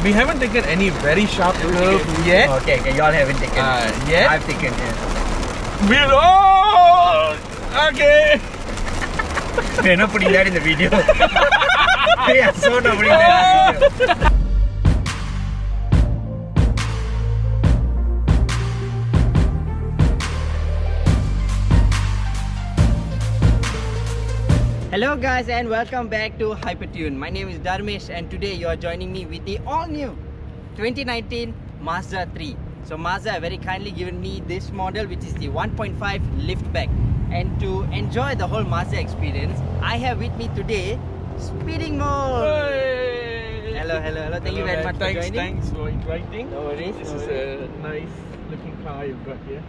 We haven't taken any very sharp curve yet. Okay, y'all haven't taken. Yet. I've taken, yeah. Okay. We're not putting that in the video. We are so not putting that in the video. Hello guys and welcome back to Hypertune. My name is Dharmes and today you are joining me with the all new 2019 Mazda 3. So Mazda have very kindly given me this model, which is the 1.5 liftback. And to enjoy the whole Mazda experience, I have with me today Speeding Mode. Hey. Hello. Thank you very much for joining. Thanks for inviting. No worries. This is a nice looking car you've got here.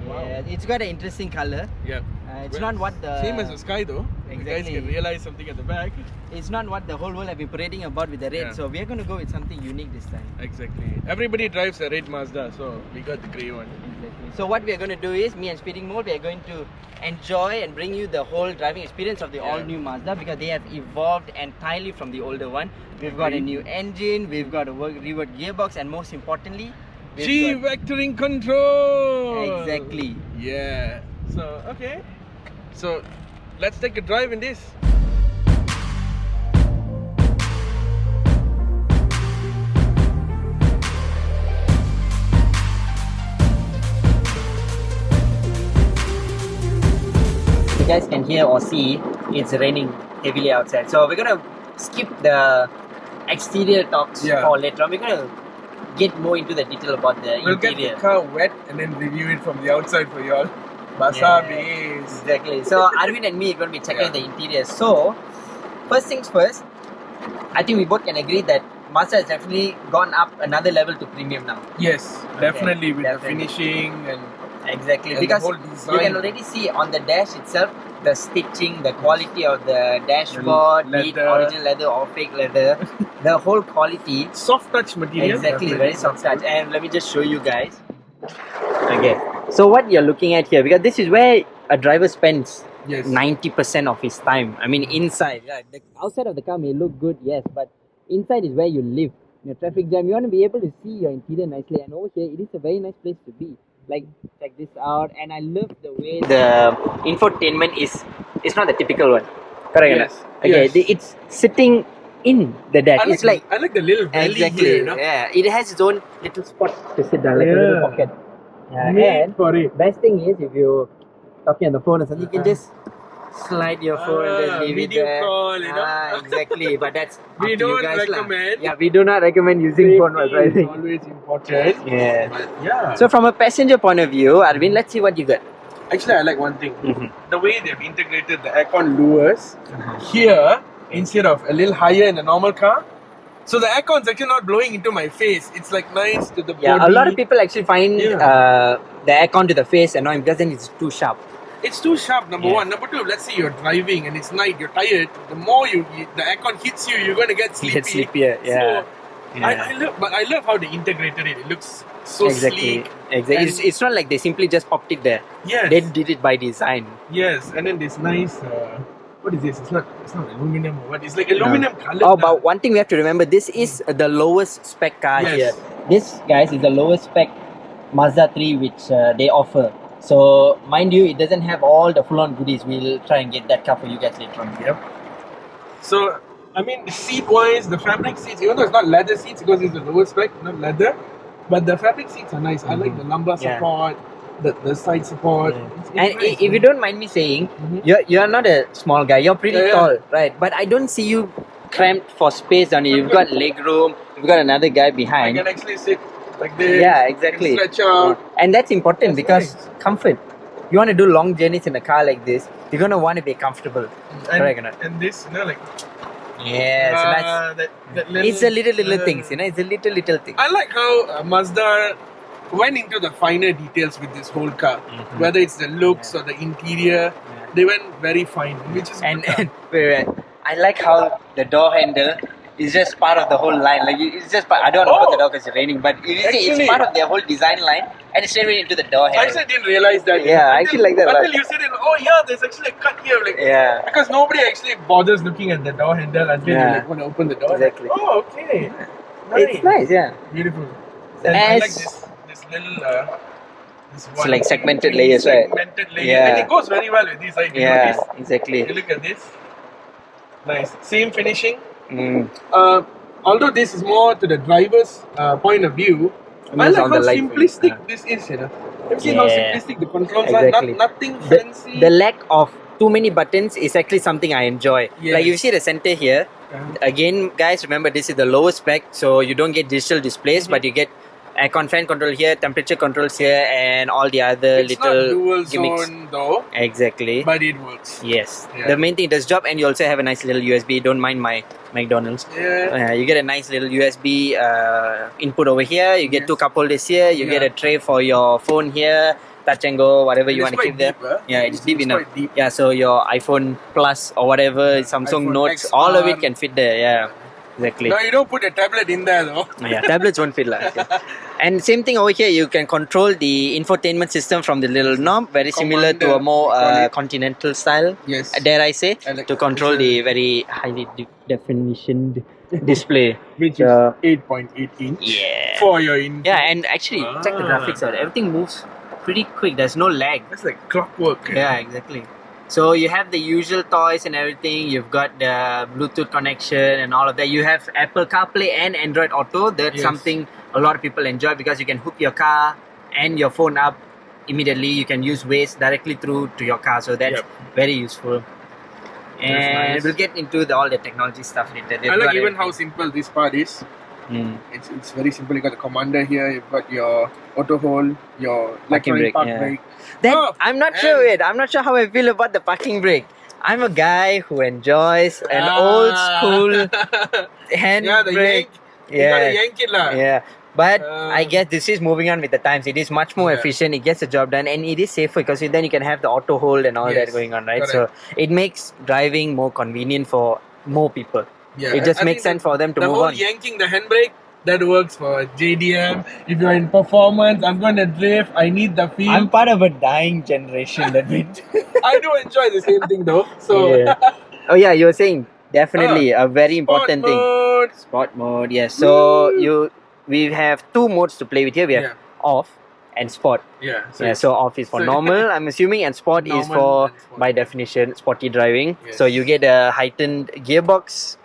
Wow. Yeah, it's got an interesting color. Yeah. It's not what the... Same as the sky though. Exactly. You guys can realize something at the back. It's not what the whole world have been parading about with the red. Yeah. So we are going to go with something unique this time. Exactly. Everybody drives a red Mazda, so we got the grey one. Exactly. So what we are going to do is, me and Speeding Mode, we are going to enjoy and bring you the whole driving experience of the all-new Mazda, because they have evolved entirely from the older one. We've got a new engine, we've got a revert gearbox, and most importantly, G-vectoring control! Exactly. Yeah. So, okay. So, let's take a drive in this. You guys can hear or see it's raining heavily outside. So we're gonna skip the exterior talks for later on. We're gonna get more into the detail about the We'll interior. get the car wet and then review it from the outside for y'all. Basa base. Exactly. So Arvind and me are gonna be checking the interior. So first things first, I think we both can agree that Mazda has definitely gone up another level to premium now. Yes, definitely with definitely. the finishing and Because the whole you design. can already see on the dash itself the stitching, the quality of the dashboard, be it original leather or fake leather, the whole quality. Soft touch material. Exactly, very soft touch. And let me just show you guys. Okay, so what you're looking at here, because this is where a driver spends 90% of his time. I mean, inside. Yeah, the outside of the car may look good, yes, but inside is where you live. In a traffic jam, you want to be able to see your interior nicely, and over here, it is a very nice place to be. Like, check this out, and I love the way the infotainment is. It's not the typical one. Correct? Yes. Okay, it's sitting in the dash. I It's like like the little valley here, you know? Yeah, it has its own little spot to sit down, like a little pocket. And for it. best thing is, if you're talking on the phone or something, you can just slide your phone and just leave it video there. call, you know? Exactly, but that's We up to you don't guys recommend. Yeah, we do not recommend using phone while Safety is driving. always important. Yeah. But yeah. So from a passenger point of view, Arvind, let's see what you got. Actually, I like one thing. The way they've integrated the aircon lures here instead of a little higher in a normal car. So the aircon's actually not blowing into my face. It's like nice to the body. Yeah, a lot of people actually find the aircon to the face annoying because then it's too sharp. It's too sharp, number one. Number two, let's say you're driving and it's night, you're tired. The more the aircon hits you, you're going to get sleepy. Get sleepier, yeah. So, I love how they integrated it. It looks so sleek. Exactly. It's not like they simply just popped it there. Yes. They did it by design. Yes, and then this nice, what is this? It's not aluminum or what? It's like aluminum color. Oh, but one thing we have to remember, this is the lowest spec car here. This, guys, is the lowest spec Mazda 3 which they offer. So, mind you, it doesn't have all the full-on goodies. We'll try and get that car for you guys later on. Yep. So, I mean, seat-wise, the fabric seats, even though it's not leather seats because it's the lowest spec, not leather, but the fabric seats are nice. I like the lumbar support, the side support. It's And nice, if you don't mind me saying, you're not a small guy. You're pretty tall, right? But I don't see you cramped for space on you. You've got leg room. You've got another guy behind. I can actually sit like this. Yeah, exactly. Stretch out. And that's important because comfort. You want to do long journeys in a car like this, you're going to want to be comfortable. Correct or not? And this, you know, like... Yeah, so that little, it's a little things, you know, it's a little thing. I like how Mazda went into the finer details with this whole car. Whether it's the looks or the interior, they went very fine, which is And wait, I like how the door handle is just part of the whole line. Like it's just part, I don't want to put the door because it's raining, but it's part of their whole design line, and it's straight into the door handle. I actually didn't realize that. Yeah, I actually like that. Until you said it, oh yeah, there's actually a cut here. Like, because nobody actually bothers looking at the door handle until you want to open the door. Exactly. Oh, okay. It's nice, yeah. Beautiful. And I like this little this It's one like segmented layers, right? segmented layer. Yeah. And it goes very well with this. Like, you know, this. Exactly. You look at this. Nice. Same finishing. Mm. Although this is more to the driver's point of view, I like how simplistic this is, you know. Have you seen how simplistic the controls are? Nothing fancy. The lack of too many buttons is actually something I enjoy. Like you see the center here. Again, guys, remember this is the lowest spec, so you don't get digital displays, but you get aircon fan control here, temperature controls here, and all the other It's little not dual gimmicks. zone though. Exactly. But it works. Yes. The main thing does job, and you also have a nice little USB. Don't mind my McDonald's. You get a nice little USB input over here. You get two cup holders here. You get a tray for your phone here. Touch and go, whatever you want to keep there. It's deep enough. Yeah, so your iPhone Plus or whatever, Samsung Notes, all of it can fit there. Yeah, exactly. No, you don't put a tablet in there though. Tablets won't fit like. And same thing over here, you can control the infotainment system from the little knob, very similar to a more continental style. Yes. Dare I say, to control the very highly definitioned display, which is 8.8 inch. Yeah. For your info. Yeah, and actually check the graphics out. Everything moves pretty quick. There's no lag. It's like clockwork. Yeah, exactly. So you have the usual toys and everything. You've got the Bluetooth connection and all of that. You have Apple CarPlay and Android Auto. That's something a lot of people enjoy because you can hook your car and your phone up immediately. You can use Waze directly through to your car. So that's very useful. And we'll get into all the technology stuff later. I like even how simple this part is. It's very simple. You got the commander here. You've got your auto hold, your electronic park brake. I'm not sure how I feel about the parking brake. I'm a guy who enjoys an old school hand brake. You gotta yank it lah. Yeah. But I guess this is moving on with the times. It is much more efficient. It gets the job done, and it is safer because then you can have the auto hold and all that going on, right? Correct. So it makes driving more convenient for more people. It just makes sense for them to move on. The whole yanking the handbrake, that works for JDM. If you're in performance, I'm going to drift, I need the feel. I'm part of a dying generation that I do enjoy the same thing though. So Oh yeah, you were saying definitely a very important thing. Sport mode, yes. So we have two modes to play with here. We have off and sport. So off is for normal, I'm assuming, and sport is for, by definition, sporty driving. So you get a heightened gearbox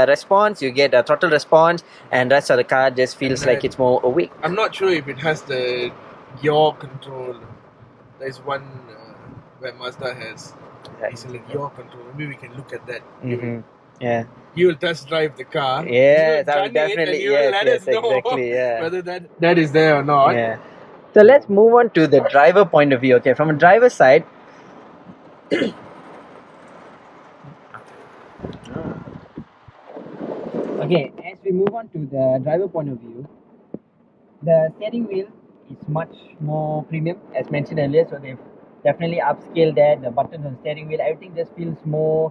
response, you get a throttle response, and rest of the car just feels like it's more awake. I'm not sure if it has the yaw control. There's one where Mazda has excellent yaw control. Maybe we can look at that. Yeah. You will test drive the car. Yes, I will definitely. Exactly. Yeah. Whether that is there or not. Yeah. So let's move on to the driver point of view. Okay, from a driver's side. Okay, as we move on to the driver point of view, the steering wheel is much more premium, as mentioned earlier. So they've definitely upscaled that. The buttons on the steering wheel, everything just feels more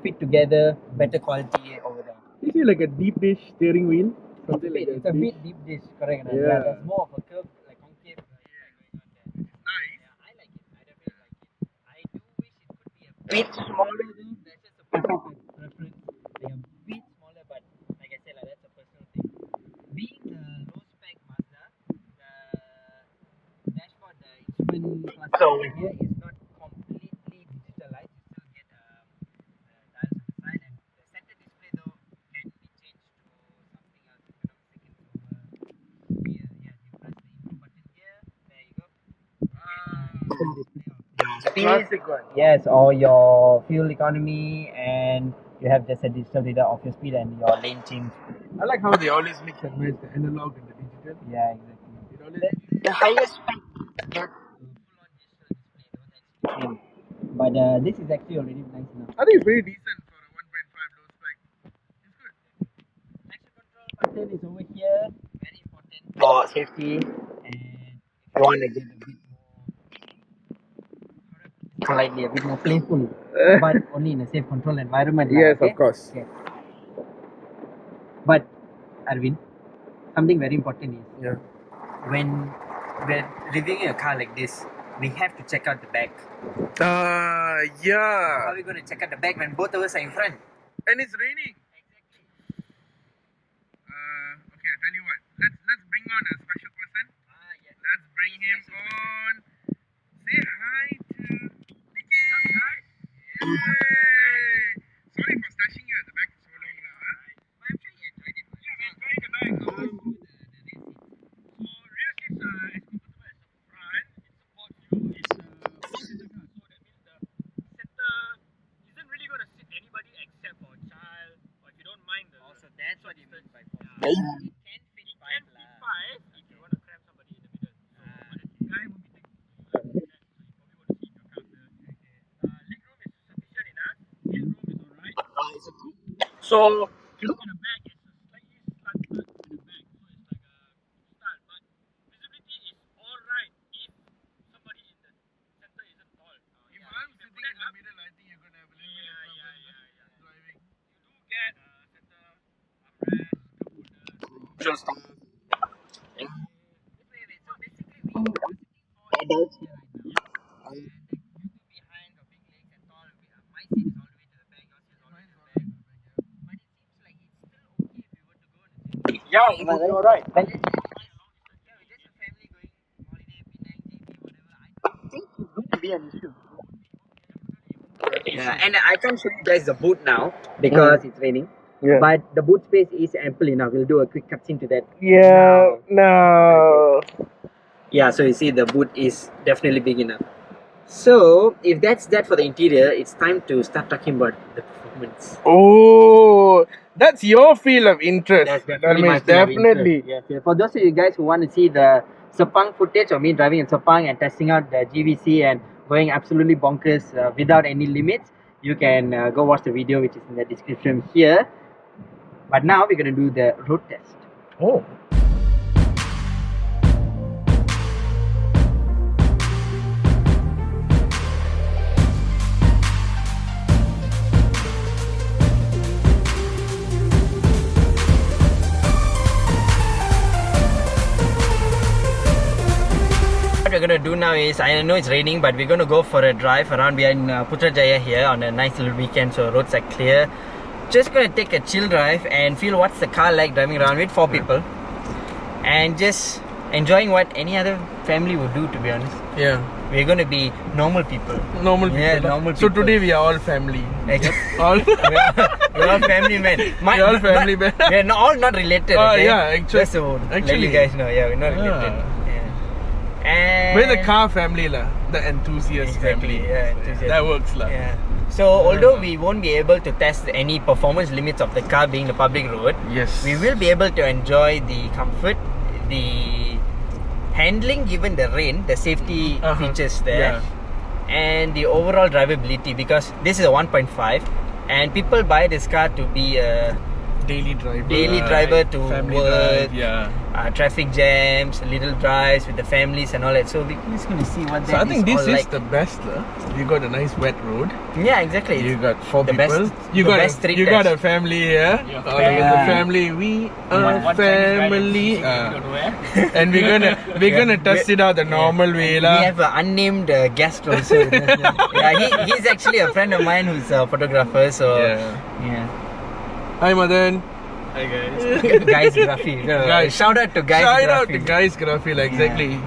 fit together, better quality over there. You see like a deep dish steering wheel? It's a bit deep dish, correct? Yeah. There's more of a curve, like concave going on there. Nice. Yeah, I like it. I definitely like it. I do wish it could be a bit smaller though. That's just a personal preference. Like a bit smaller, but like I said, that's a personal thing. Being the low spec Mazda, the dashboard, the instrument cluster over here is not completely digitalized. You still get dials on the side, and the center display though can be changed to something else. If you're not mistaken, over here, you press the info button here. There you go. Classic one. Yes, or your fuel economy, and you have just a digital data of your speed and your lane change. I like how they always mix and match the analog and the digital. Yeah, exactly. The highest spec gets full-on digital display, but this is actually already nice enough. I think it's very decent for a 1.5 low spec. It's good. Action control button is over here, very important for safety, and if you want to get a bit more politely, a bit more playful, but only in a safe control environment. Yes, of course. Okay. But Arvind, something very important is when we're reviewing a car like this, we have to check out the back. How are we going to check out the back when both of us are in front? And it's raining. Exactly. can fit five lah. If you want to cram somebody in the middle. So, but the guy will be taking leg room is sufficient enough. Head room is alright. So if you look at the back, it's a slightly slanted at the back, so it's like a style. But visibility is alright if somebody in the center isn't tall. If I'm sitting in the middle, I think you're gonna have a little bit of trouble driving. You do get center armrest, cup holder, stuff. Wait. So basically, we are sitting for adults here right now. And you two behind, got big legs and tall. My seat is all the way to the back. Yours is all the way to the back. But it seems like it's still okay if we were to go on a trip. Yeah, it will be alright. But let's say with just a family going holiday, Penang, JB, whatever, I don't think it's going to be an issue. Yeah, and I can't show you guys the boot now because it's raining. Yeah. But the boot space is ample enough. We'll do a quick cutscene to that. Yeah, no. Yeah, so you see the boot is definitely big enough. So if that's that for the interior, it's time to start talking about the performance. Oh, that's your field of interest. That's definitely my field of interest. Yes. For those of you guys who want to see the Sepang footage of me driving in Sepang and testing out the GVC and going absolutely bonkers without any limits, you can go watch the video which is in the description here. But now we're going to do the road test. Oh. What we're going to do now is, I know it's raining, but we're going to go for a drive around. We are in Putrajaya here on a nice little weekend, so roads are clear. Just going to take a chill drive and feel what's the car like driving around with 4 people. And just enjoying what any other family would do, to be honest. Yeah. We're going to be normal people. Normal people. Yeah, normal people. So today we are all family. All we're all family men. We're all family men. We're all not related. Okay? Yeah, actually. Just to let you guys know. Yeah, we're not related. Yeah. And we're the car family lah. The enthusiast family. Yeah, enthusiast. That works lah. Yeah. So although we won't be able to test any performance limits of the car being the public road, yes, we will be able to enjoy the comfort, the handling given the rain, the safety features there, and the overall drivability, because this is a 1.5 and people buy this car to be a daily driver to family work, drive, traffic jams, little drives with the families and all that. So we're just going to see what that is. So I think this all is like. the best. You got a nice wet road. Yeah, exactly. You got 4 people. Best, you got a family here. The family. We are family. And we're gonna test it out the normal way lah. We have an unnamed guest also. He's actually a friend of mine who's a photographer. So yeah. Hi Madan. Hi guys. Guys Graphy. Shout out to Guys Graphy. Shout out to Guys Graphy, exactly.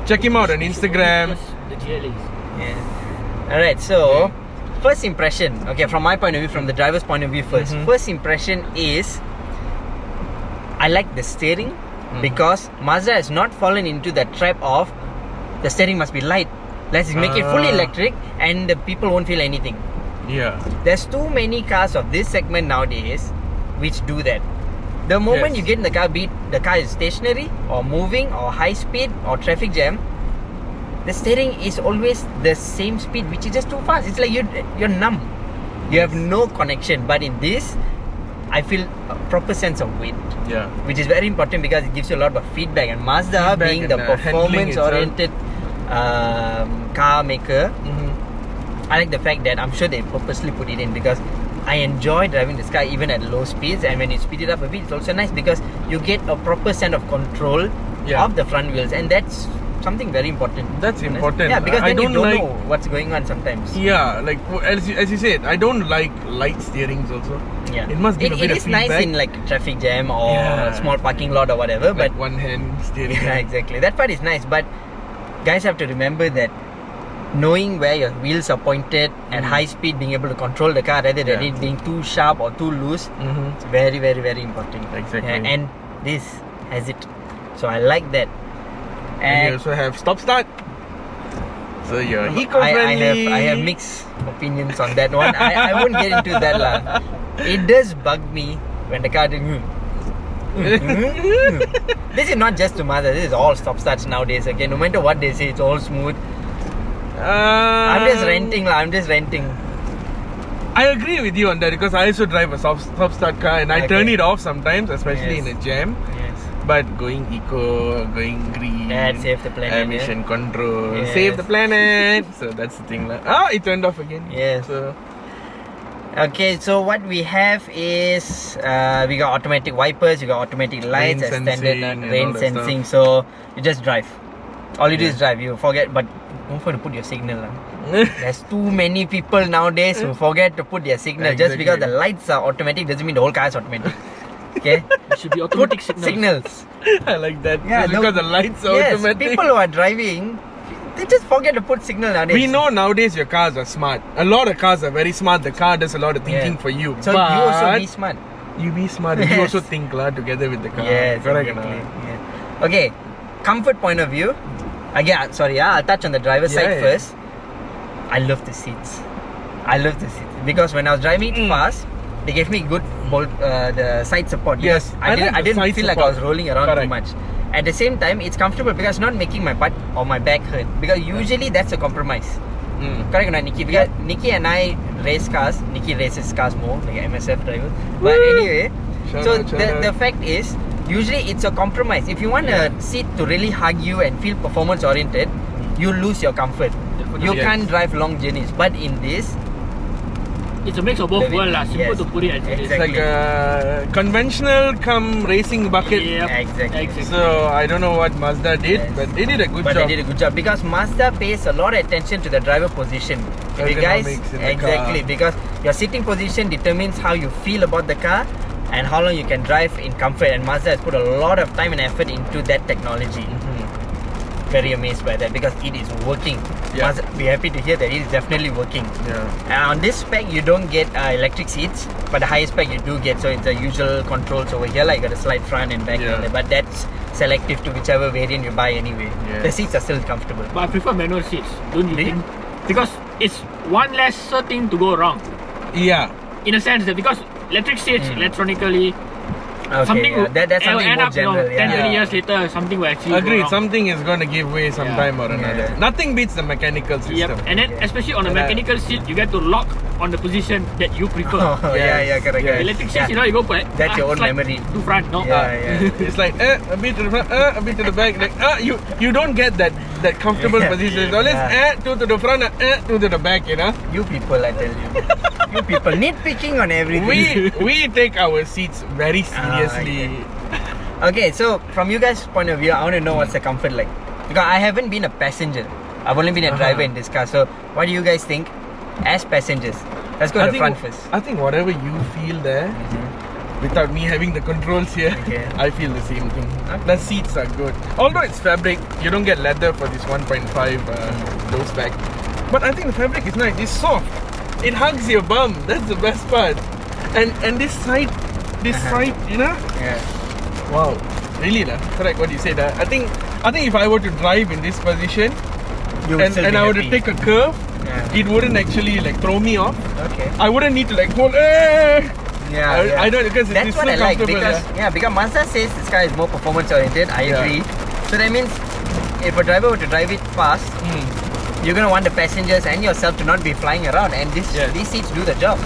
Check him out on Instagram. The GLEs. Yeah. Alright, so first impression, okay, from my point of view, from the driver's point of view first. First impression is I like the steering because Mazda has not fallen into the trap of the steering must be light. Let's make it fully electric and the people won't feel anything. Yeah. There's too many cars of this segment nowadays which do that. The moment you get in the car, be it the car is stationary or moving or high speed or traffic jam, the steering is always the same speed, which is just too fast. It's like you're numb. You have no connection. But in this, I feel a proper sense of weight. Yeah. Which is very important because it gives you a lot of feedback. And Mazda, being the performance-oriented car maker, I like the fact that I'm sure they purposely put it in because I enjoy driving this car even at low speeds, and when you speed it up a bit, it's also nice because you get a proper sense of control of the front wheels, and that's something very important. That's important. Yeah, because then you don't know what's going on sometimes. Yeah, like as you said, I don't like light steerings also. Yeah, it must give a bit of feedback. It is nice in like traffic jam or a small parking lot or whatever, like but one hand steering. Yeah, exactly. That part is nice, but guys have to remember that knowing where your wheels are pointed at high speed, being able to control the car rather than it being too sharp or too loose, it's very, very, very important. Exactly. And this has it. So I like that. And you also have stop start. So you're eco-friendly. I have mixed opinions on that one. I won't get into that lah. It does bug me when the car didn't move. This is not just to Mazda, this is all stop starts nowadays. Okay, no matter what they say, it's all smooth. I'm just renting. I agree with you on that because I also drive a stop start car and I turn it off sometimes, especially in a jam. Yes. But going eco, going green, save the planet, emission control, save the planet. So that's the thing. It turned off again. Yes. So. Okay, so what we have is we got automatic wipers, we got automatic lights, standard rain sensing. So you just drive. All you do is drive. You forget, but don't forget to put your signal. There's too many people nowadays who forget to put their signal. Exactly. Just because the lights are automatic doesn't mean the whole car is automatic. Okay, it should be automatic signals. I like that. Yeah, just because the lights are automatic. People who are driving, they just forget to put signal nowadays. We know nowadays your cars are smart. A lot of cars are very smart. The car does a lot of thinking for you. So you also be smart. You be smart. You also think together with the car. Yes, correct. Exactly. Yeah. Okay, comfort point of view. Again, sorry, I'll touch on the driver's side first. I love the seats. Because when I was driving fast, they gave me good the side support. Yes, I didn't feel like I was rolling around too much. At the same time, it's comfortable because it's not making my butt or my back hurt. Because usually that's a compromise. Correct or not, Nicki? Because Nicki and I race cars. Nicki races cars more, like MSF driver. But anyway, the fact is, usually it's a compromise. If you want a seat to really hug you and feel performance oriented, you lose your comfort. You can't drive long journeys. But in this, it's a mix of both worlds. Simple to put it as it is. It's like a conventional come racing bucket. Yep. Exactly. So I don't know what Mazda did, but they did a good job. They did a good job because Mazda pays a lot of attention to the driver position. You guys, because your sitting position determines how you feel about the car and how long you can drive in comfort. And Mazda has put a lot of time and effort into that technology. Very amazed by that because it is working. Mazda, be happy to hear that it is definitely working. And on this spec, you don't get electric seats, but the highest spec you do get. So it's the usual controls over here, like you got a slide front and back, but that's selective to whichever variant you buy anyway. The seats are still comfortable. But I prefer manual seats, don't you think? Because it's one less thing to go wrong. Yeah. In a sense that because electric seats electronically, that's something end more up, general. 10-20 years later, something will actually Agreed, go wrong. something is going to give way sometime or another. Nothing beats the mechanical system. And then especially on a mechanical seat, you get to lock on the position that you prefer. Correct. Electric seats, you go for it. That's your own memory. To front, no? It's like a bit to the front, a bit to the back. Like you don't get that comfortable position. It's always two to the front, two to the back. You people, I tell you. You people nitpicking on everything. We take our seats very seriously. Okay, so from you guys' point of view, I want to know what's the comfort like. Because I haven't been a passenger. I've only been a driver in this car. So what do you guys think as passengers? Let's go to the front first. I think whatever you feel there, without me having the controls here, I feel the same thing. The seats are good. Although it's fabric, you don't get leather for this 1.5 low spec. But I think the fabric is nice. It's soft. It hugs your bum. That's the best part. And this side, Wow, really correct what you said. I think if I were to drive in this position and I were to take a curve, it wouldn't actually throw me off. Okay. I wouldn't need to hold. I don't, because that's it's what so I like comfortable. because Mazda says this car is more performance oriented. I agree. So that means if a driver were to drive it fast, you're gonna want the passengers and yourself to not be flying around, and these seats do the job.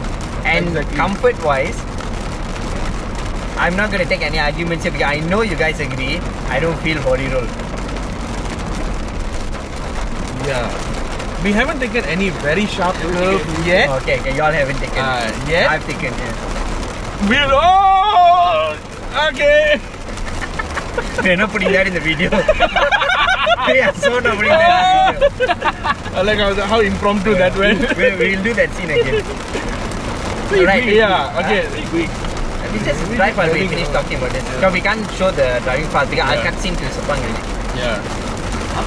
And comfort wise, I'm not gonna take any arguments here because I know you guys agree. I don't feel body roll. We haven't taken any very sharp curve yet. Okay, y'all haven't taken. Yet? I've taken, Okay. We're not putting that in the video. We are so not putting that in the video. I like how impromptu that went. We'll do that scene again. Right. Okay. We just drive while we finish talking about this. Because we can't show the driving fast because I'll cut scene to Sepang already.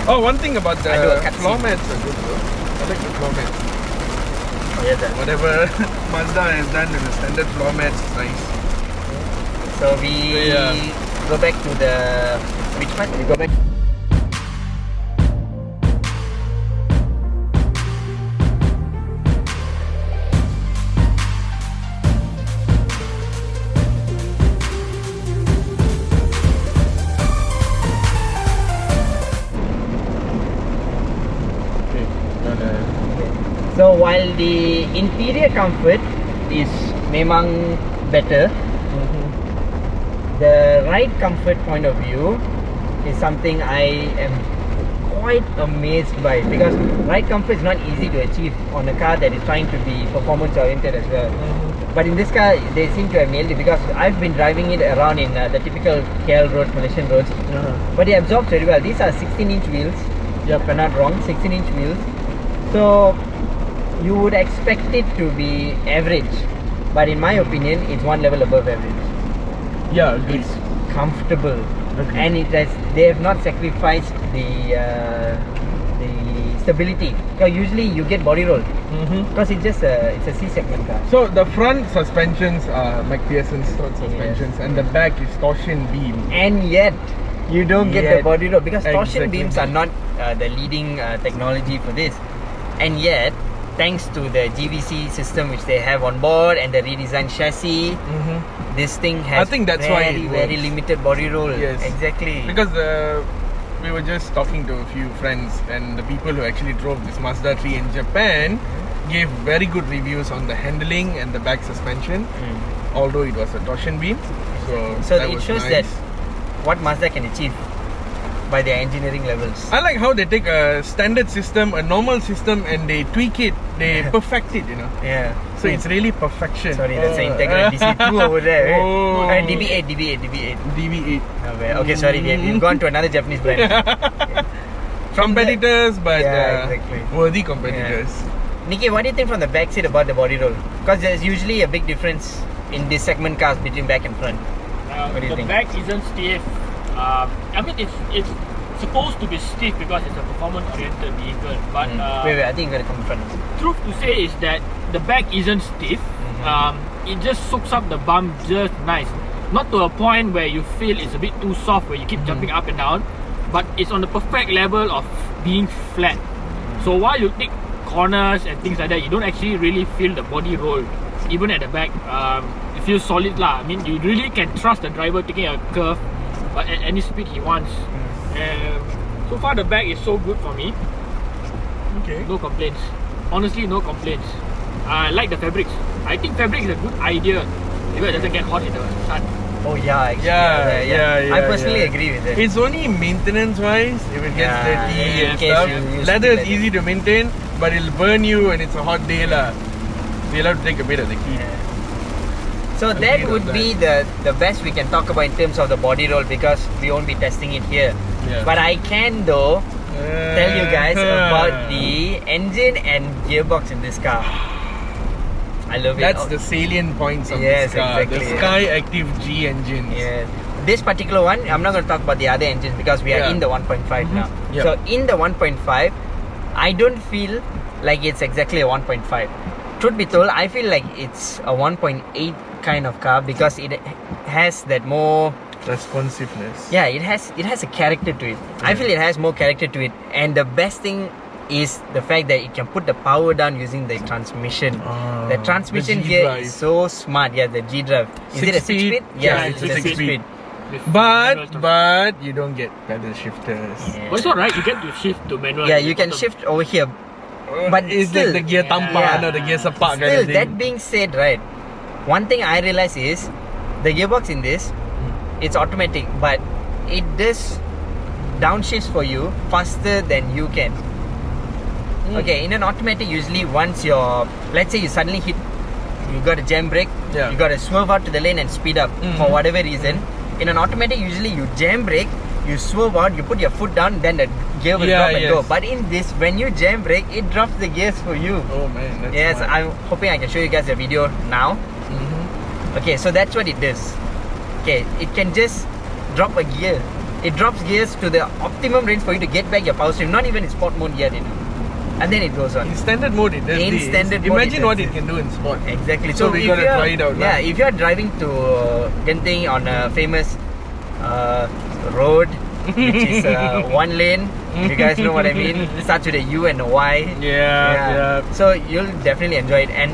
Oh, one thing about the floor mats are good though. I like the floor mats. Whatever Mazda has done with the standard floor mats is nice. So we go back to the... Which part? We go back... while the interior comfort is memang better, the ride comfort point of view is something I am quite amazed by, because ride comfort is not easy to achieve on a car that is trying to be performance oriented as well. But in this car, they seem to have nailed it, because I've been driving it around in the typical KL roads, Malaysian roads. But it absorbs very well. These are 16-inch wheels, if I'm not wrong, 16-inch wheels. So you would expect it to be average, but in my opinion, it's one level above average. Yeah, agreed. It's comfortable, and they have not sacrificed the stability. Because usually you get body roll, because it's a C segment car. So the front suspensions are McPherson's suspensions, and the back is torsion beam. And yet you don't get the body roll, because torsion beams are not the leading technology for this. And yet, thanks to the GVC system which they have on board and the redesigned chassis, this thing has very limited body roll. Yes, exactly. Because we were just talking to a few friends, and the people who actually drove this Mazda 3 in Japan gave very good reviews on the handling and the back suspension, although it was a torsion beam. So that it shows that what Mazda can achieve by their engineering levels. I like how they take a standard system, a normal system, and they tweak it, they perfect it, Yeah. So it's really perfection. Sorry, that's an integral DC2 over there. Oh. Right? DB8. DV8. Okay, sorry, we've gone to another Japanese brand. Competitors, but exactly. worthy competitors. Nicki, what do you think from the back seat about the body roll? Because there's usually a big difference in this segment cars between back and front. What do you think? The back isn't stiff. I mean, it's supposed to be stiff because it's a performance-oriented vehicle. But wait, I think you're gonna come in front. Truth to say is that the back isn't stiff. It just soaks up the bump just nice. Not to a point where you feel it's a bit too soft, where you keep jumping up and down. But it's on the perfect level of being flat. So while you take corners and things like that, you don't actually really feel the body roll. Even at the back, it feels solid lah. I mean, you really can trust the driver taking a curve, but at any speed he wants. So far the back is so good for me. Okay. No complaints. Honestly, no complaints. I like the fabrics. I think fabric is a good idea because it doesn't get hot in the sun. Oh yeah, actually, yeah. I personally agree with it. It's only maintenance wise, if it gets dirty and stuff. You Leather is easy to maintain, but it'll burn you and it's a hot day lah. So you'll have to take a bit of the heat. So that would be the best we can talk about in terms of the body roll, because we won't be testing it here. But I can though tell you guys about the engine and gearbox in this car. I love it. That's the salient points of this car. Exactly, the Sky Active G engine. Yes. This particular one, I'm not going to talk about the other engines because we are in the 1.5 now. So in the 1.5, I don't feel like it's exactly a 1.5. Truth be told, I feel like it's a 1.8 kind of car because it has that more responsiveness. Yeah, it has a character to it. I feel it has more character to it, and the best thing is the fact that it can put the power down using the transmission. The transmission here is so smart. Yeah, the G drive. Is it a 6-speed? Yeah, it's a 6-speed. But you don't get pedal shifters. But it's alright, you get to shift to manual. Yeah, you can shift over here. But it's still, like the gear tampa, the gear sepak kind of still, thing. that being said, right, one thing I realize is the gearbox in this, it's automatic, but it does downshifts for you faster than you can. Okay, in an automatic, usually once let's say you suddenly hit, you got a jam brake, you got to swerve out to the lane and speed up for whatever reason. In an automatic, usually you jam brake, you swerve out, you put your foot down, then the gear will drop and go. But in this, when you jam brake, it drops the gears for you. Oh man, that's smart. I'm hoping I can show you guys a video now. Okay, so that's what it does. Okay, it can just drop a gear. It drops gears to the optimum range for you to get back your power stream. Not even in sport mode yet, and then it goes on. In standard mode, it does this. Imagine what it can do in sport. Exactly. So we gotta try it out. Yeah, if you're driving to Genting on a famous road, which is one lane, you guys know what I mean. It starts with a U and a Y. Yeah. So you'll definitely enjoy it. And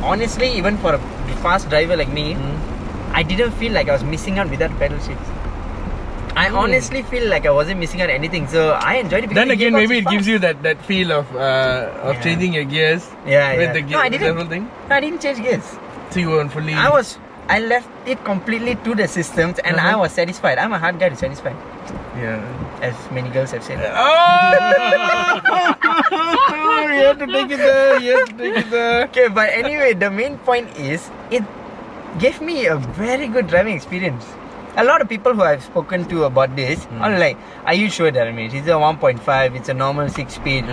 honestly, even for a fast driver like me, I didn't feel like I was missing out without pedal shifts. I honestly feel like I wasn't missing out anything, so I enjoyed it. Then again, maybe it gives you that feel of changing your gears. With the gear, the whole thing. No, I didn't change gears. So you weren't fully. I left it completely to the systems, and I was satisfied. I'm a hard guy to satisfy. Yeah. As many girls have said. Oh! You have to take it there. Okay, but anyway, the main point is it gave me a very good driving experience. A lot of people who I've spoken to about this are like, "Are you sure, Dharmes? It's a 1.5. It's a normal 6-speed.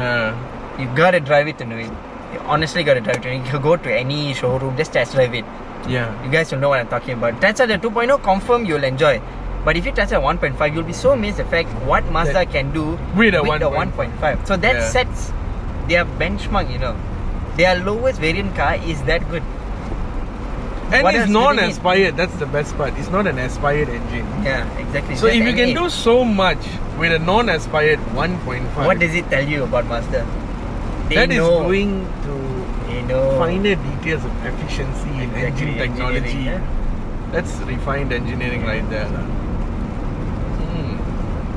You gotta drive it to know it. You honestly gotta drive it. You can go to any showroom, just test drive it. Yeah. You guys will know what I'm talking about. That's the 2.0 confirm you'll enjoy. But if you touch a 1.5, you'll be so amazed the fact what Mazda can do with a 1.5. So that sets their benchmark, you know. Their lowest variant car is that good. And it's non-aspired, that's the best part. It's not an aspired engine. Yeah, exactly. So if you can do so much with a non-aspired 1.5, what does it tell you about Mazda? That is going to finer details of efficiency in engine technology. That's refined engineering right there.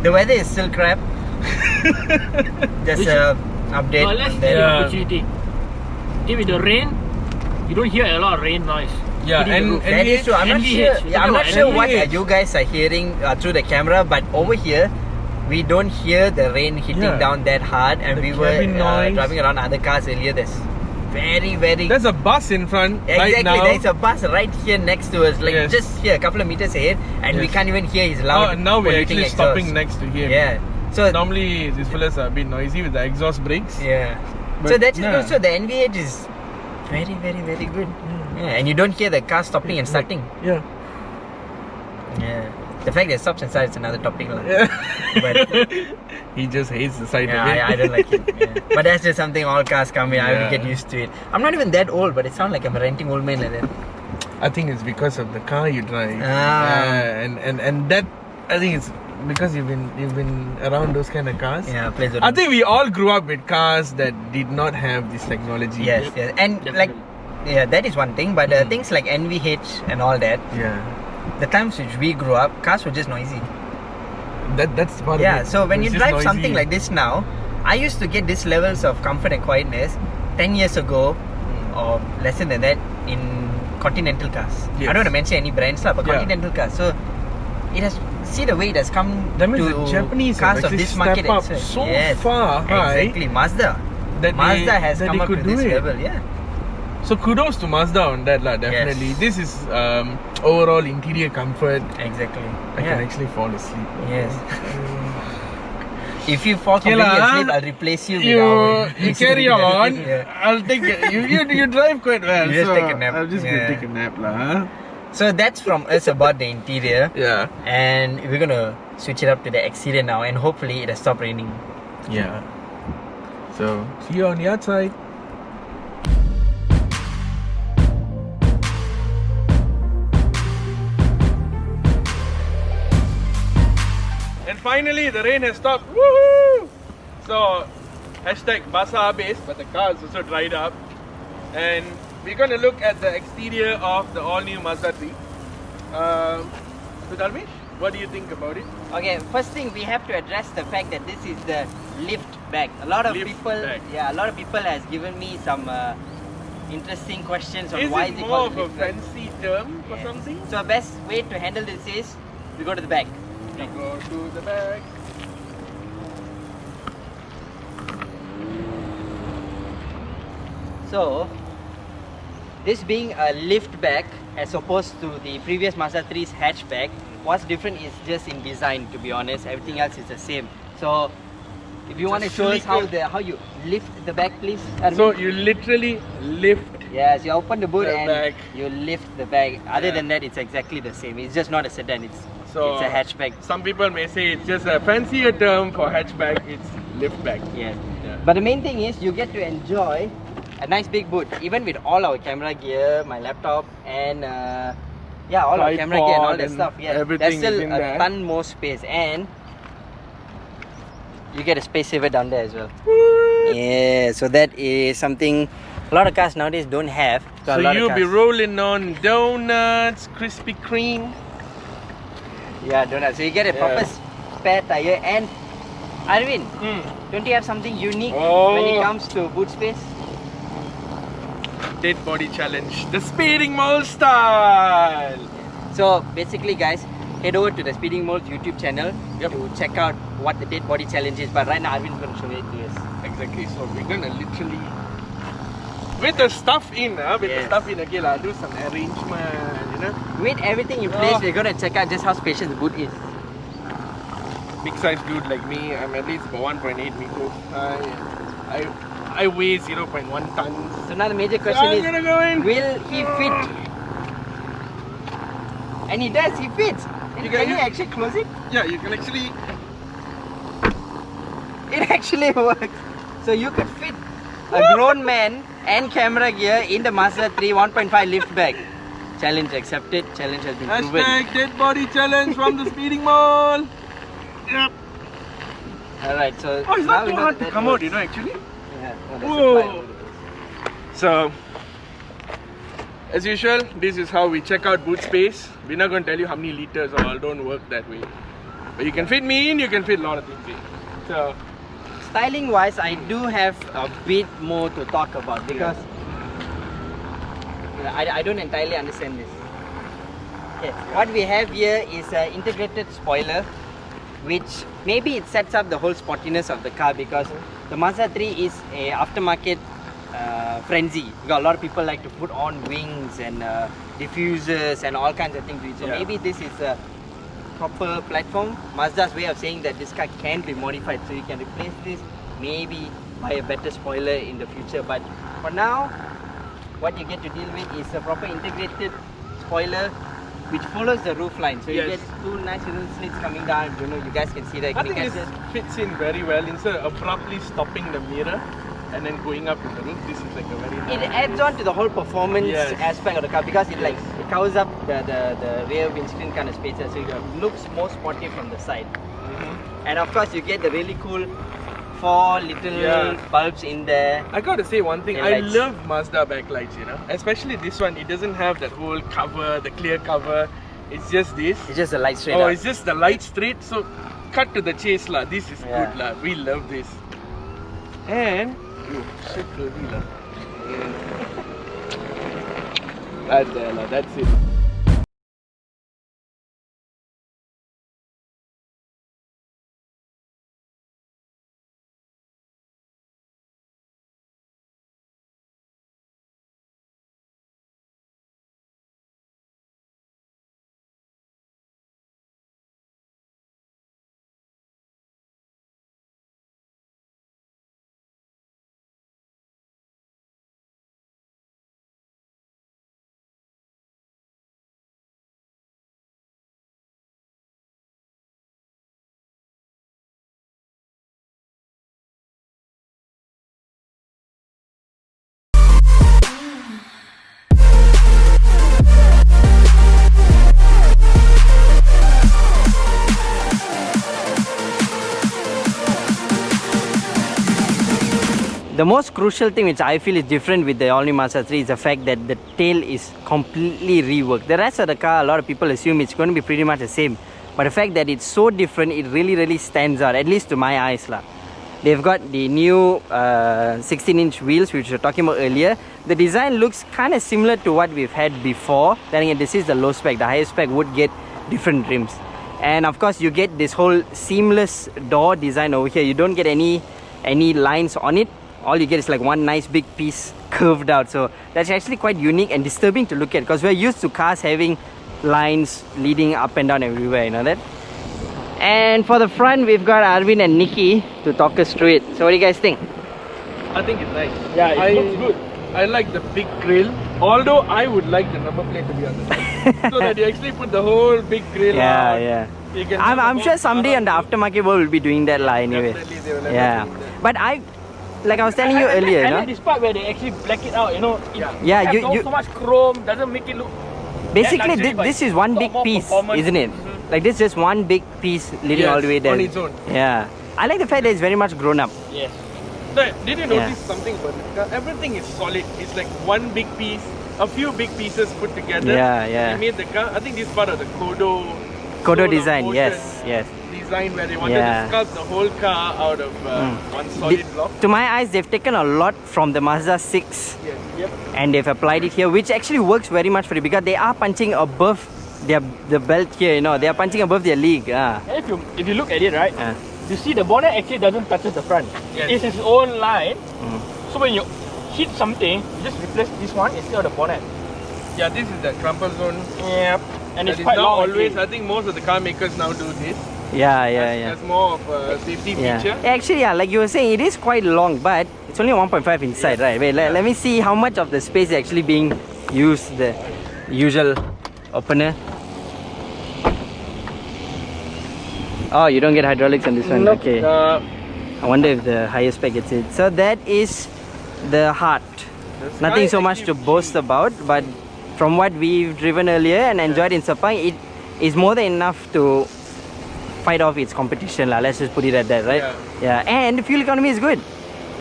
The weather is still crap. Just an update. Well, let's take the opportunity. If with the rain, you don't hear a lot of rain noise. Yeah, and that is true. I'm not sure what you guys are hearing through the camera, but over here, we don't hear the rain hitting down that hard, and we were driving around other cars earlier. There's very there's a bus in front right now. There's a bus right here next to us, like just here, a couple of meters ahead, and we can't even hear his loud now we're actually exhaust. stopping next to him. Yeah, so normally these fellas are a bit noisy with the exhaust brakes. Yeah, but so that's good. So the NVH is very good. Yeah, and you don't hear the car stopping and starting. Yeah. The fact that it stops and starts is another topic. But he just hates the sight of it. I don't like it. But that's just something all cars come in. I will get used to it. I'm not even that old, but it sounds like I'm a renting old man like that. I think it's because of the car you drive. And that, I think it's because you've been around those kind of cars. Yeah, plays a role. I think we all grew up with cars that did not have this technology. Yes. And that is one thing, but things like NVH and all that. The times which we grew up, cars were just noisy. That's part of it. Yeah, so when you drive something like this now, I used to get these levels of comfort and quietness 10 years ago or less than that in Continental cars. I don't want to mention any brands, but Continental cars. So it has, see the way it has come that means to the Japanese cars of this market up so far high. Exactly, Mazda has come up to this level. So kudos to Mazda on that lah, definitely. This is overall interior comfort. Exactly. I can actually fall asleep. Yes. If you fall completely asleep, I'll replace you with you carry on. I'll take it. You drive quite well. You just take a nap. I'm just gonna take a nap lah. So that's from us about the interior. Yeah. And we're gonna switch it up to the exterior now, and hopefully it'll stop raining. Yeah. So see you on the outside. And finally the rain has stopped. Woohoo! So hashtag basah habis, but the car is also dried up. And we're going to look at the exterior of the all-new Mazda 3. So Dharmes, what do you think about it? Okay, first thing we have to address the fact that this is the lift back. A lot of people has given me some interesting questions on why is it called more of a fancy term for something? So the best way to handle this is we go to the back. We go to the back. So this being a lift back as opposed to the previous Mazda 3's hatchback, what's different is just in design, to be honest. Everything else is the same. So if you want to show us how you lift the back, please. So you literally lift. Yes, you open the boot and you lift the back. Other than that, it's exactly the same. It's just not a sedan. It's a hatchback. Some people may say it's just a fancier term for hatchback. It's liftback. Yes. Yeah. But the main thing is you get to enjoy a nice big boot, even with all our camera gear, my laptop, and all our camera gear and all that stuff. Yeah, there's still a ton more space, and you get a space saver down there as well. Yeah, so that is something a lot of cars nowadays don't have. So you'll be rolling on donuts, Krispy Kreme. Yeah, donut. So you get a proper spare tire. And Arvin, don't you have something unique when it comes to boot space? Dead body challenge, the speeding mole style. So basically, guys, head over to the Speeding Mole's YouTube channel to check out what the dead body challenge is. But right now, Arvin's going to show it to us. Exactly. So we're gonna literally, with the stuff in, okay, do some arrangement, With everything in place, we're going to check out just how spacious the boot is. Big size dude like me, I'm at least about 1.8 meters high. I weigh 0.1 tons. So now the major question is, will he fit? And he does, he fits. And can you actually close it? Yeah, you can actually. It actually works. So you could fit a grown man and camera gear in the Mazda 3 1.5 lift bag. Challenge accepted, challenge has been proven. Hashtag dead body challenge from the speeding mall. Yep. Alright, so it's not too hard to come out, actually. Yeah, no, so, as usual, this is how we check out boot space. We're not going to tell you how many liters or all, don't work that way. But you can fit me in, you can fit a lot of things in. So, styling wise, I do have a bit more to talk about because I don't entirely understand this. Okay, what we have here is an integrated spoiler, which maybe it sets up the whole sportiness of the car because the Mazda 3 is a aftermarket frenzy. You got a lot of people like to put on wings and diffusers and all kinds of things to it. So maybe this is a proper platform. Mazda's way of saying that this car can be modified, so you can replace this, maybe buy a better spoiler in the future. But for now, what you get to deal with is a proper integrated spoiler which follows the roof line. So you get two nice little slits coming down. You guys can see that. I think this fits in very well instead of abruptly stopping the mirror and then going up to the roof. This is like a very nice. It adds on to the whole performance aspect of the car because it it covers up the rear windscreen kind of spaces, so it looks more sporty from the side. And of course, you get the really cool 4 little bulbs in there. I gotta say one thing, I love Mazda backlights, especially this one. It doesn't have that whole cover, the clear cover. It's just this. It's just the light straight up. It's just the light straight. So cut to the chase lah. This is good lah. We love this. And so curvy lah. That's it. The most crucial thing which I feel is different with the all-new Mazda 3 is the fact that the tail is completely reworked. The rest of the car, a lot of people assume it's going to be pretty much the same. But the fact that it's so different, it really stands out, at least to my eyes lah. They've got the new 16-inch wheels which we were talking about earlier. The design looks kind of similar to what we've had before. Then again, this is the low spec. The higher spec would get different rims. And of course, you get this whole seamless door design over here. You don't get any lines on it. All you get is like one nice big piece curved out. So that's actually quite unique and disturbing to look at because we're used to cars having lines leading up and down everywhere, you know that? And for the front, we've got Arvin and Nicki to talk us through it. So what do you guys think? I think it's nice. Yeah, it looks good. I like the big grille. Although I would like the number plate to be on the side. So that you actually put the whole big grille on. Yeah. I'm sure someday on the aftermarket world will be doing that lah anyway. Definitely they will end up doing that. But like I was telling you earlier, I like this part where they actually black it out, Yeah, you so much chrome, doesn't make it look. Basically, this is one big piece, isn't it? Like this is just one big piece leading all the way there. On its own. Yeah. I like the fact that it's very much grown up. Yes. Did you notice something about this car? Everything is solid. It's like one big piece, a few big pieces put together. Yeah. They made the car. I think this part of the Kodo Kodo soul of design, motion yes. design where they wanted to sculpt the whole car out of one solid block. To my eyes, they've taken a lot from the Mazda 6 Yep. and they've applied it here, which actually works very much for it because they are punching above the belt here, you know, they are punching above their league. If you look at it, right, you see the bonnet actually doesn't touch the front. Yes. It's its own line. So when you hit something, you just replace this one instead of the bonnet. Yeah, this is the crumple zone. Yep. And it's That is quite now long. always, I think most of the car makers now do this. Yeah. As more of a safety feature. Actually, like you were saying, it is quite long, but it's only 1.5 inside, right? Wait, let me see how much of the space is actually being used. The usual opener. Oh, you don't get hydraulics on this one. Nope. Okay. I wonder if the higher spec gets it. So that is the heart. Nothing so much to boast about, but from what we've driven earlier and enjoyed in Sepang, it is more than enough to fight off its competition. Let's just put it at that, right? Yeah. And the fuel economy is good.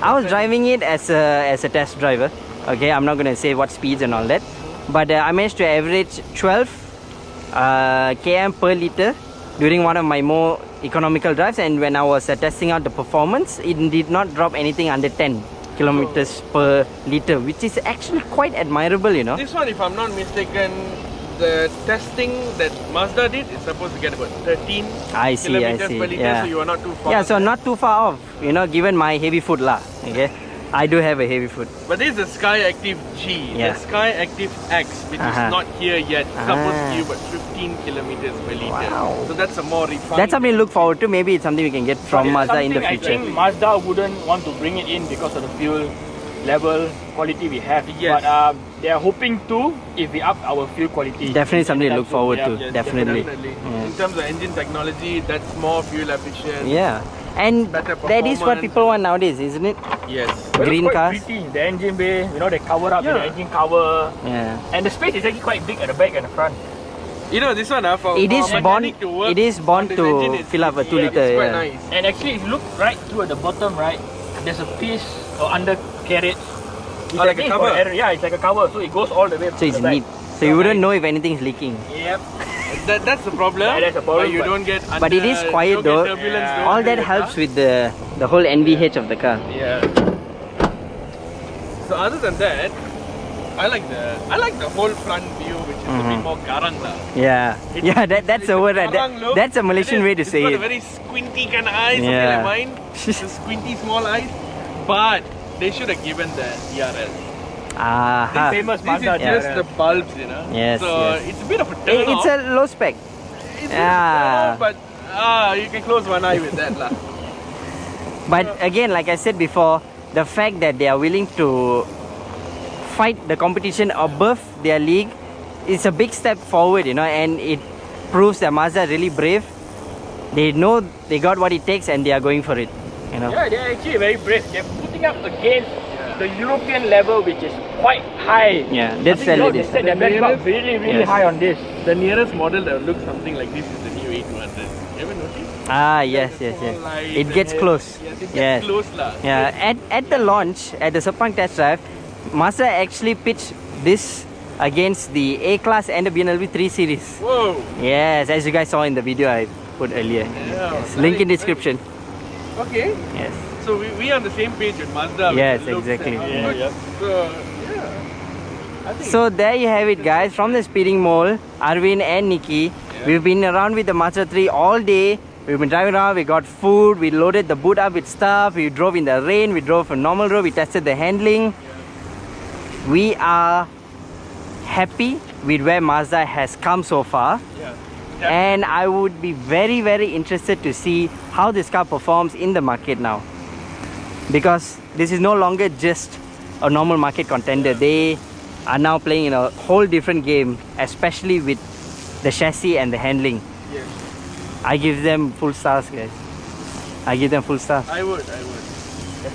I was driving it as a test driver. Okay, I'm not going to say what speeds and all that. But I managed to average 12 km per litre during one of my more economical drives, and when I was testing out the performance, it did not drop anything under 10 kilometers per litre, which is actually quite admirable, you know. This one, if I'm not mistaken, the testing that Mazda did is supposed to get about 13 kilometers per litre, so you are not too far. Yeah, so not too far off, you know, given my heavy foot lah. Okay, I do have a heavy foot. But this is the Sky Active G. The Sky Active X, which is not here yet, supposed to give about 15 kilometers per litre. Wow. So that's a more refined. That's something to look forward to. Maybe it's something we can get from Mazda in the future. I think Mazda wouldn't want to bring it in because of the fuel level quality we have. Yes. But they are hoping to if we up our fuel quality. Definitely something to look forward to. Yes, definitely. In terms of engine technology, that's more fuel efficient. Yeah. And that is what people want nowadays, isn't it? Yes. But Green it's quite cars. pretty. The engine bay, you know, they cover up with the engine cover. Yeah. And the space is actually quite big at the back and the front. You know, this one, for It is born this to engine is- fill up a 2 litre. It's quite Yeah. nice. And actually, if you look right through at the bottom, right, there's a piece or undercarriage. Like a cover. Yeah, it's like a cover, so it goes all the way. So it's neat. So you wouldn't know if anything is leaking. Yep. That's the problem. Yeah, that's the problem, But you but- don't get But it is quiet though. All that helps with the whole NVH of the car. Yeah. So other than that, I like the whole front view, which is a bit more garang lah. Yeah. Yeah, that's a word. Garang look. That's a Malaysian way to say It's got it. a very squinty kind of eyes, something Yeah. like mine. It's a squinty small eyes. But they should have given the DRL. Ah. Famous This Mazda is just DRL. the bulbs, you know. Yes, So yes. it's a bit of a turn It's a low spec. but you can close one eye with that lah. But again, like I said before, the fact that they are willing to fight the competition above their league is a big step forward, you know, and it proves that Mazda are really brave. They know they got what it takes and they are going for it, you know. Yeah, they're actually very brave. They're putting up against the European level, which is quite high. Yeah, that's I think, valid. they set their benchmark really high on this. The nearest model that looks something like this is the new A200. You ever noticed? Ah, yes. It gets close. Yes, it gets close lah. Yeah, at the launch, at the Sepang test drive, Mazda actually pitched this against the A-Class and the BMW 3 Series. Whoa. Yes, as you guys saw in the video I put earlier. Yeah, Yes, link in description. Okay. Yes. So we are on the same page with Mazda. with Yes, the looks exactly. and all that. So I think So there you have it, guys. From the speeding mole, Arvind and Nicki, we've been around with the Mazda 3 all day. We've been driving around, we got food, we loaded the boot up with stuff, we drove in the rain, we drove a normal road, we tested the handling. We are happy with where Mazda has come so far. And I would be very interested to see how this car performs in the market now. Because this is no longer just a normal market contender. They are now playing in a whole different game, especially with the chassis and the handling. yes, I give them full stars, guys. I give them full stars. I would.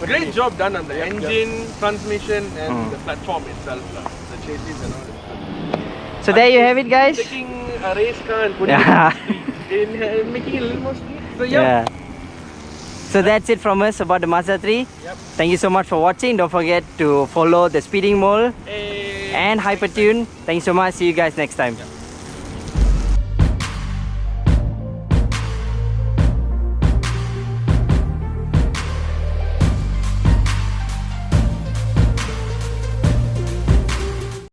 Great job done on the engine, transmission, and the platform itself, lah. The chassis and all that. So there you have it, guys. Taking a race car and putting Yeah. it in making it a little more street. So Yeah. So that's it from us about the Mazda 3. Yep. Thank you so much for watching. Don't forget to follow the Speeding Mole Hey. and Hypertune. Thank you so much. See you guys next time.